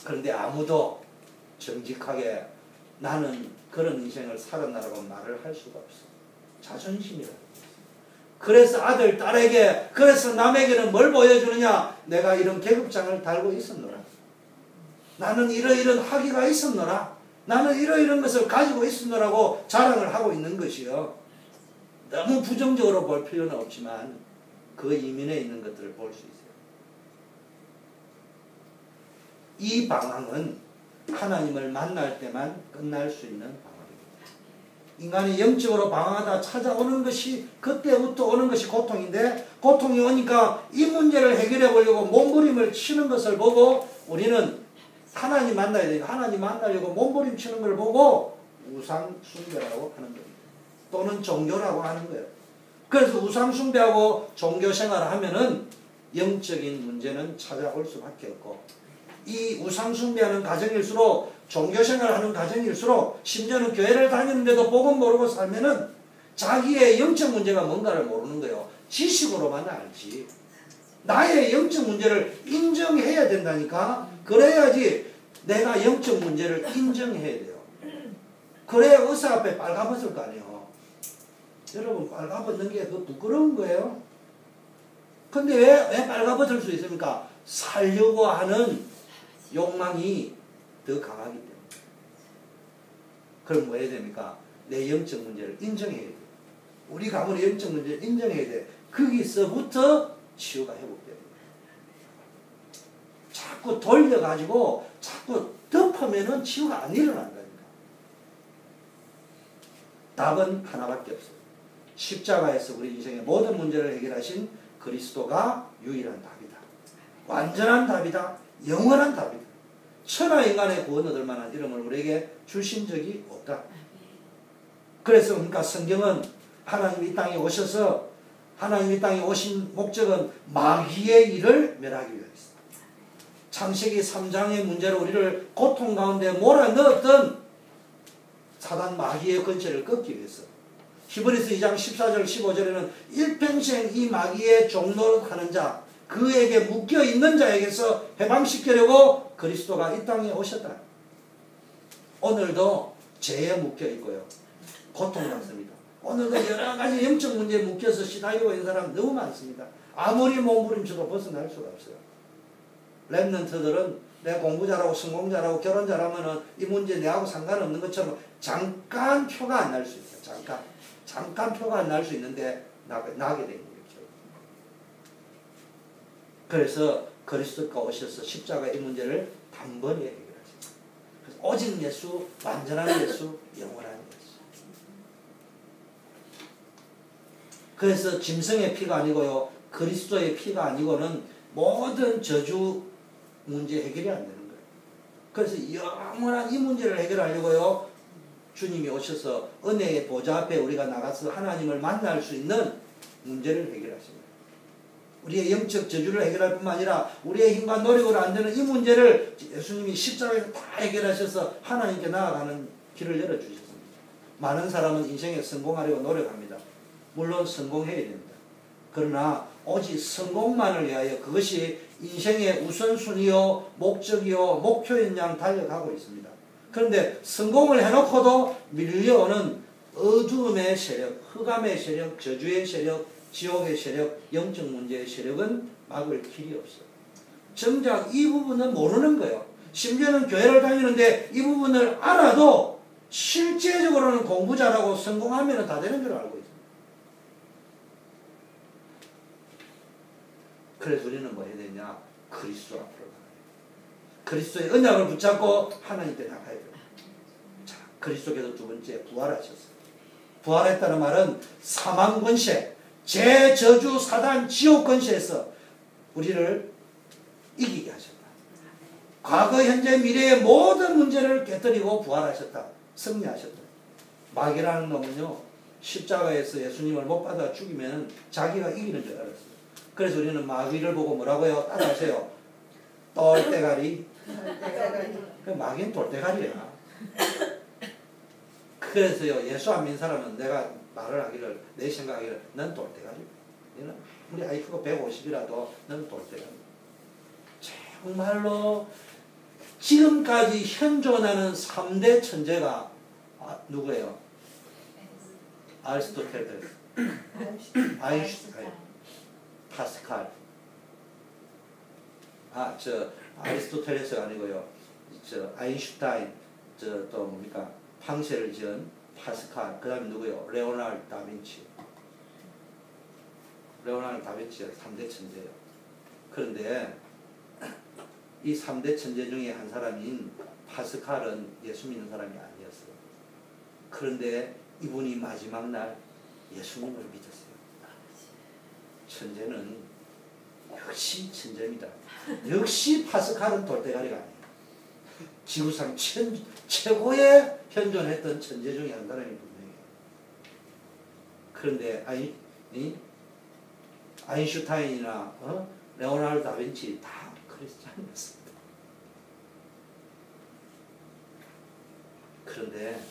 그런데 아무도 정직하게 나는 그런 인생을 살았나라고 말을 할 수가 없어. 자존심이라. 그래서 아들, 딸에게, 그래서 남에게는 뭘 보여주느냐? 내가 이런 계급장을 달고 있었노라. 나는 이러이런 학위가 있었노라. 나는 이러이런 것을 가지고 있었노라고 자랑을 하고 있는 것이요. 너무 부정적으로 볼 필요는 없지만 그 이면에 있는 것들을 볼 수 있어요. 이 방황은 하나님을 만날 때만 끝날 수 있는 방황입니다. 인간이 영적으로 방황하다 찾아오는 것이 그때부터 오는 것이 고통인데 고통이 오니까 이 문제를 해결해 보려고 몸부림을 치는 것을 보고 우리는 하나님 만나야 되니까 하나님 만나려고 몸부림 치는 걸 보고 우상 숭배라고 하는 겁니다. 또는 종교라고 하는 거예요. 그래서 우상 숭배하고 종교 생활을 하면은 영적인 문제는 찾아올 수밖에 없고 이 우상 숭배하는 가정일수록 종교 생활을 하는 가정일수록 심지어는 교회를 다니는데도 복음 모르고 살면은 자기의 영적 문제가 뭔가를 모르는 거예요. 지식으로만 알지. 나의 영적 문제를 인정해야 된다니까. 그래야지 내가 영적 문제를 인정해야 돼요. 그래야 의사 앞에 빨가벗을 거 아니에요. 여러분 빨가벗는 게 더 부끄러운 거예요. 근데 왜 빨가벗을 수 있습니까? 살려고 하는 욕망이 더 강하기 때문에. 그럼 뭐 해야 됩니까? 내 영적 문제를 인정해야 돼. 우리 가문의 영적 문제를 인정해야 돼. 거기서부터 치유가 회복됩니다. 자꾸 돌려가지고 자꾸 덮으면은 치유가 안 일어난다니까. 답은 하나밖에 없어요. 십자가에서 우리 인생의 모든 문제를 해결하신 그리스도가 유일한 답이다. 완전한 답이다. 영원한 답이다. 천하인간의 구원 얻을 만한 이름을 우리에게 주신 적이 없다. 그래서 그러니까 성경은 하나님이 이 땅에 오셔서 하나님이 이 땅에 오신 목적은 마귀의 일을 멸하기 위해서 창세기 3장의 문제로 우리를 고통 가운데 몰아넣었던 사단 마귀의 권세를 꺾기 위해서 히브리서 2장 14절 15절에는 일평생 이 마귀의 종노릇하는 자 그에게 묶여있는 자에게서 해방시키려고 그리스도가 이 땅에 오셨다. 오늘도 죄에 묶여 있고요. 고통받습니다. 오늘도 여러 가지 영적 문제에 묶여서 시달리고 있는 사람 너무 많습니다. 아무리 몸부림쳐도 벗어날 수가 없어요. 랩런트들은 내 공부 잘하고 성공 잘하고 결혼 잘하면은 이 문제 내하고 상관없는 것처럼 잠깐 표가 안 날 수 있어요. 잠깐 표가 안 날 수 있는데 나게 되는 거죠. 그래서 그리스도가 오셔서 십자가의 이 문제를 단번에 해결하십니다. 그래서 오직 예수, 완전한 예수, 영원한 예수. 그래서 짐승의 피가 아니고요, 그리스도의 피가 아니고는 모든 저주 문제 해결이 안 되는 거예요. 그래서 영원한 이 문제를 해결하려고요, 주님이 오셔서 은혜의 보좌 앞에 우리가 나가서 하나님을 만날 수 있는 문제를 해결하십니다. 우리의 영적 저주를 해결할 뿐만 아니라 우리의 힘과 노력으로 안 되는 이 문제를 예수님이 십자가에서 다 해결하셔서 하나님께 나아가는 길을 열어주셨습니다. 많은 사람은 인생에 성공하려고 노력합니다. 물론 성공해야 됩니다. 그러나 오직 성공만을 위하여 그것이 인생의 우선순위요, 목적이요, 목표인 양 달려가고 있습니다. 그런데 성공을 해놓고도 밀려오는 어두움의 세력, 흑암의 세력, 저주의 세력, 지옥의 세력, 영적 문제의 세력은 막을 길이 없어요. 정작 이 부분은 모르는 거예요. 심지어는 교회를 다니는데 이 부분을 알아도 실제적으로는 공부 잘하고 성공하면 다 되는 줄 알고 있어요. 그래서 우리는 뭐 해야 되냐? 그리스도 앞으로 가야 돼요. 그리스도의 언약을 붙잡고 하나님께 나가야 돼요. 자, 그리스도께서 두 번째 부활하셨어요. 부활했다는 말은 사망 권세, 제, 저주, 사단, 지옥 권세에서 우리를 이기게 하셨다. 과거, 현재, 미래의 모든 문제를 깨뜨리고 부활하셨다. 승리하셨다. 마귀라는 놈은요, 십자가에서 예수님을 못 받아 죽이면 자기가 이기는 줄 알았어요. 그래서 우리는 마귀를 보고 뭐라고요? 따라하세요. 똘대가리. 마귀는 똘대가리야. 그래서요, 예수 안 믿는 사람은 내가 말을 하기를, 내 생각하기를, 넌 똘대가리. 너는 우리 IQ가 150이라도 넌 똘대가리. 정말로 지금까지 현존하는 3대 천재가 누구예요? 아리스토텔레스, 아인슈타인, 파스칼. 아리스토텔레스가 아니고요. 아인슈타인, 또 뭡니까? 방세를 지은 파스칼. 그 다음에 누구요? 레오나르도 다빈치. 레오나르도 다빈치가 3대 천재예요. 그런데 이 3대 천재 중에 한 사람인 파스칼은 예수 믿는 사람이 아니었어요. 그런데 이분이 마지막 날 예수님을 믿었어요. 천재는 역시 천재입니다. 역시 파스칼은 돌대가리가 아니에요. 지구상 최고의 현존했던 천재 중에 한 사람이 분명해요. 그런데 아인슈타인이나 레오나르도 다빈치 다 크리스찬이었습니다. 그런데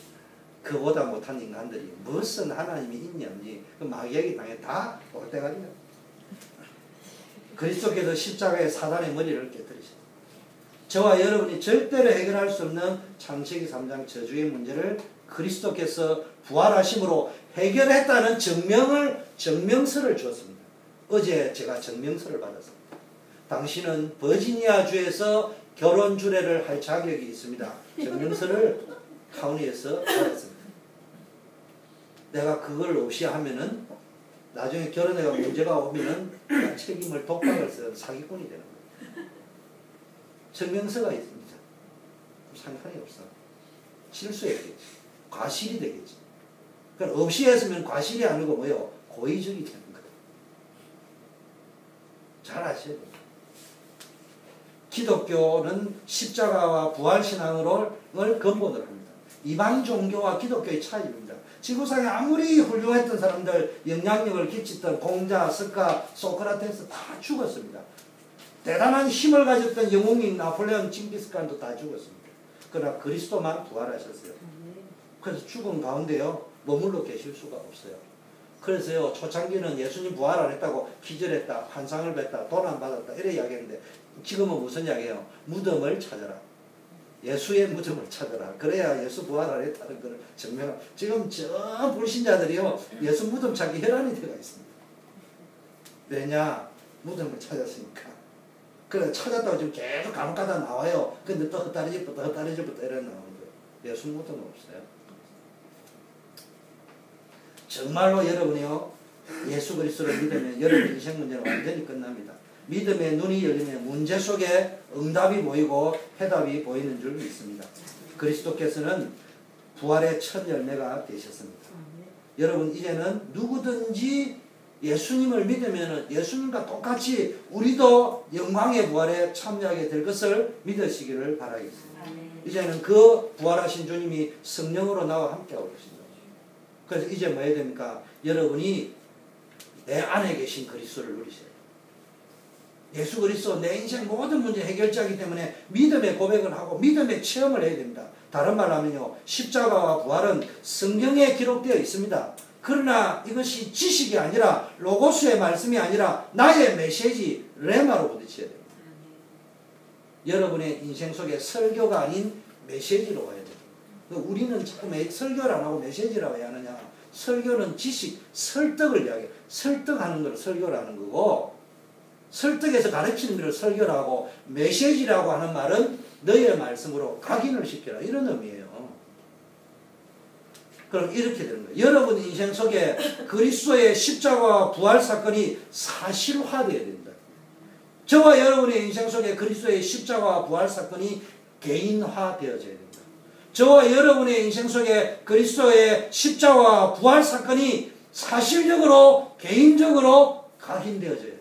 그보다 못한 인간들이 무슨 하나님이 있니 없니 그 마귀에게 당해 다 돌대가리야. 그리스도께서 십자가에 사단의 머리를 깨뜨리셨다. 저와 여러분이 절대로 해결할 수 없는 창세기 3장 저주의 문제를 그리스도께서 부활하심으로 해결했다는 증명서를 주었습니다. 어제 제가 증명서를 받았습니다. 당신은 버지니아 주에서 결혼 주례를 할 자격이 있습니다. 증명서를 카운티에서 받았습니다. 내가 그걸 없이 하면은 나중에 결혼해가 문제가 오면은 책임을 독박을 쓰는 사기꾼이 되는 거예요. 증명서가 있습니다. 상관이 없어. 실수했겠지. 과실이 되겠지. 그러니까 없이 했으면 과실이 아니고 뭐요? 고의적이 되는 거예요. 잘 아셔야 돼요. 기독교는 십자가와 부활신앙을 근본으로 합니다. 이방 종교와 기독교의 차이입니다. 지구상에 아무리 훌륭했던 사람들, 영향력을 끼쳤던 공자, 석가, 소크라테스 다 죽었습니다. 대단한 힘을 가졌던 영웅인 나폴레옹, 징기스칸도 다 죽었습니다. 그러나 그리스도만 부활하셨어요. 그래서 죽은 가운데요 머물러 계실 수가 없어요. 그래서요 초창기는 예수님 부활 안 했다고 기절했다, 환상을 뵀다, 돈 안 받았다 이래 이야기했는데 지금은 무슨 이야기예요? 무덤을 찾아라. 예수의 무덤을 찾아라. 그래야 예수 부활을 했다는 걸 증명하. 지금 저 불신자들이요 예수 무덤 찾기 혈안이 되어 있습니다. 왜냐? 무덤을 찾았으니까. 그래 찾았다고 지금 계속 감옥 가다 나와요. 근데 또 헛다리집부터 이래 나오는 거예요. 예수 무덤은 없어요. 정말로 여러분이요 예수 그리스도를 믿으면 여러분 인생 문제는 완전히 끝납니다. 믿음의 눈이 열리면 문제 속에 응답이 보이고 해답이 보이는 줄 믿습니다. 그리스도께서는 부활의 첫 열매가 되셨습니다. 여러분 이제는 누구든지 예수님을 믿으면 예수님과 똑같이 우리도 영광의 부활에 참여하게 될 것을 믿으시기를 바라겠습니다. 이제는 그 부활하신 주님이 성령으로 나와 함께하고 계십니다. 그래서 이제 뭐 해야 됩니까? 여러분이 내 안에 계신 그리스도를 누리셔야 돼요. 예수 그리스도 내 인생 모든 문제 해결자이기 때문에 믿음의 고백을 하고 믿음의 체험을 해야 됩니다. 다른 말로 하면요 십자가와 부활은 성경에 기록되어 있습니다. 그러나 이것이 지식이 아니라 로고스의 말씀이 아니라 나의 메시지 레마로 부딪혀야 됩니다. 여러분의 인생 속에 설교가 아닌 메시지로 와야 됩니다. 우리는 자꾸 설교를 안 하고 메시지라고 해야 하느냐. 설교는 지식, 설득을 이야기해요. 설득하는 걸 설교라는 거고 설득해서 가르치는 것을 설교라고 메시지라고 하는 말은 너의 말씀으로 각인을 시켜라 이런 의미예요. 그럼 이렇게 되는 거예요. 여러분 인생 속에 그리스도의 십자가와 부활 사건이 사실화되어야 됩니다. 저와 여러분의 인생 속에 그리스도의 십자가와 부활 사건이 개인화되어져야 됩니다. 저와 여러분의 인생 속에 그리스도의 십자가와 부활 사건이 사실적으로 개인적으로 각인되어져야 됩니다.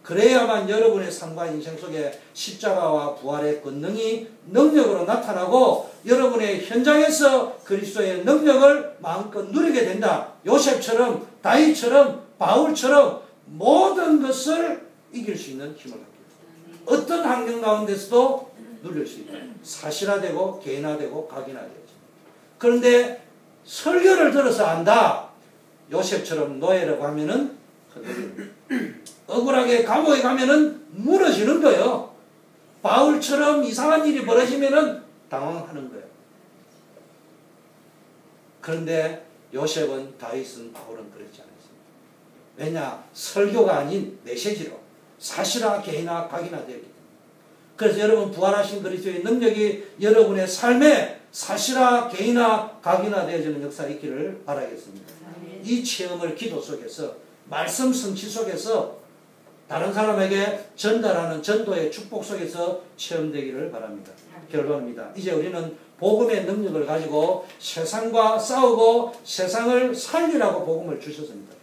그래야만 여러분의 삶과 인생 속에 십자가와 부활의 권능이 능력으로 나타나고 여러분의 현장에서 그리스도의 능력을 마음껏 누리게 된다. 요셉처럼 다윗처럼 바울처럼 모든 것을 이길 수 있는 힘을 갖게 됩니다. 어떤 환경 가운데서도 누릴 수 있다. 사실화되고 개인화되고 각인화되죠. 그런데 설교를 들어서 안다. 요셉처럼 노예라고 하면은 억울하게 감옥에 가면은 무너지는 거예요. 바울처럼 이상한 일이 벌어지면은 당황하는 거예요. 그런데 요셉은 다윗은 바울은 그렇지 않았습니다. 왜냐? 설교가 아닌 메시지로 사실화, 개인화, 각인화 되기 때문에. 그래서 여러분 부활하신 그리스도의 능력이 여러분의 삶에 사실화, 개인화, 각인화 되어지는 역사가 있기를 바라겠습니다. 이 체험을 기도 속에서 말씀 성취 속에서 다른 사람에게 전달하는 전도의 축복 속에서 체험되기를 바랍니다. 결론입니다. 이제 우리는 복음의 능력을 가지고 세상과 싸우고 세상을 살리라고 복음을 주셨습니다.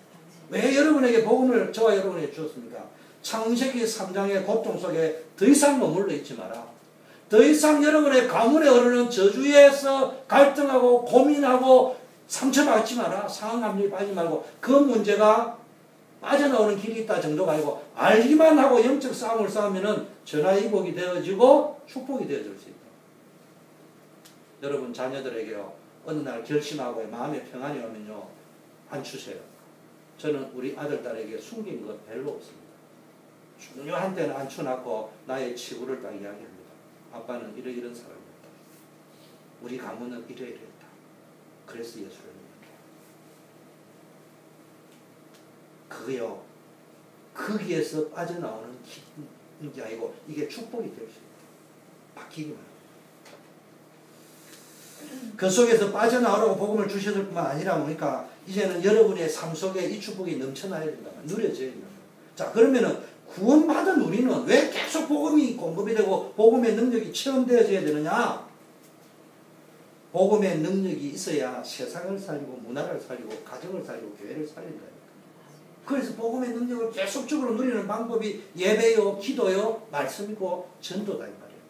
왜 여러분에게 복음을 저와 여러분에게 주셨습니까? 창세기 3장의 고통 속에 더 이상 머물러 있지 마라. 더 이상 여러분의 가문에 오르는 저주에서 갈등하고 고민하고 상처받지 마라. 상함리 빠지지 말고 그 문제가 빠져나오는 길이 있다 정도가 아니고 알기만 하고 영적 싸움을 싸우면은 전화위복이 되어지고 축복이 되어질 수 있다. 여러분 자녀들에게요 어느 날 결심하고 마음의 평안이 오면요 안 주세요. 저는 우리 아들 딸에게 숨긴 것 별로 없습니다. 중요한 때는 안 쳐놨고 나의 치부를 딱 이야기합니다. 아빠는 이런 사람이었다. 우리 가문은 이러이러했다. 그래서 예수를 믿는다. 그게요 거기에서 빠져나오는 게 아니고 이게 축복이 될 수 있다. 바뀌기만 합니다. 그 속에서 빠져나오라고 복음을 주셨을 뿐만 아니라 보니까 이제는 여러분의 삶 속에 이 축복이 넘쳐나야 된다. 누려져야 된다. 자 그러면은 구원받은 우리는 왜 계속 복음이 공급이 되고 복음의 능력이 체험되어져야 되느냐? 복음의 능력이 있어야 세상을 살리고 문화를 살리고 가정을 살리고 교회를 살린다. 그래서 복음의 능력을 계속적으로 누리는 방법이 예배요, 기도요, 말씀이고 전도다 이 말이에요.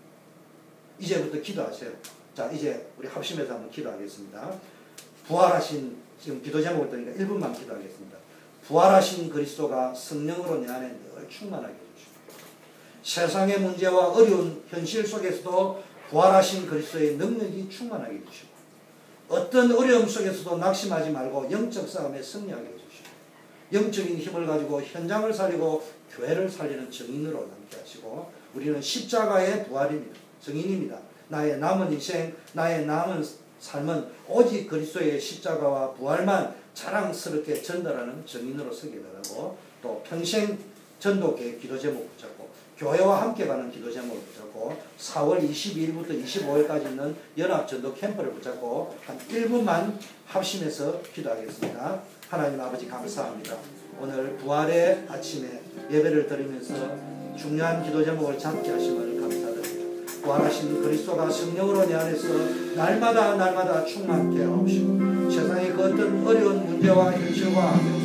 이제부터 기도하세요. 자 이제 우리 합심해서 한번 기도하겠습니다. 부활하신 지금 기도 제목을 뜨니까 1분만 기도하겠습니다. 부활하신 그리스도가 성령으로 내 안에 늘 충만하게 해주시고 세상의 문제와 어려운 현실 속에서도 부활하신 그리스도의 능력이 충만하게 해주시고 어떤 어려움 속에서도 낙심하지 말고 영적 싸움에 승리하게 해주시고 영적인 힘을 가지고 현장을 살리고 교회를 살리는 증인으로 남게 하시고 우리는 십자가의 부활입니다. 증인입니다. 나의 남은 인생, 나의 남은 삶은 오직 그리스도의 십자가와 부활만 자랑스럽게 전달하는 증인으로 서게 되고, 또 평생 전도계 기도 제목 붙잡고 교회와 함께 가는 기도 제목을 붙잡고 4월 22일부터 25일까지 있는 연합 전도 캠프를 붙잡고 한 1분만 합심해서 기도하겠습니다. 하나님 아버지 감사합니다. 오늘 부활의 아침에 예배를 드리면서 중요한 기도 제목을 잡게 하심을 감사드립니다. 부활하신 그리스도가 성령으로 내 안에서 날마다 충만케 하옵시고 세상의 그 어떤 어려운 문제와 현실과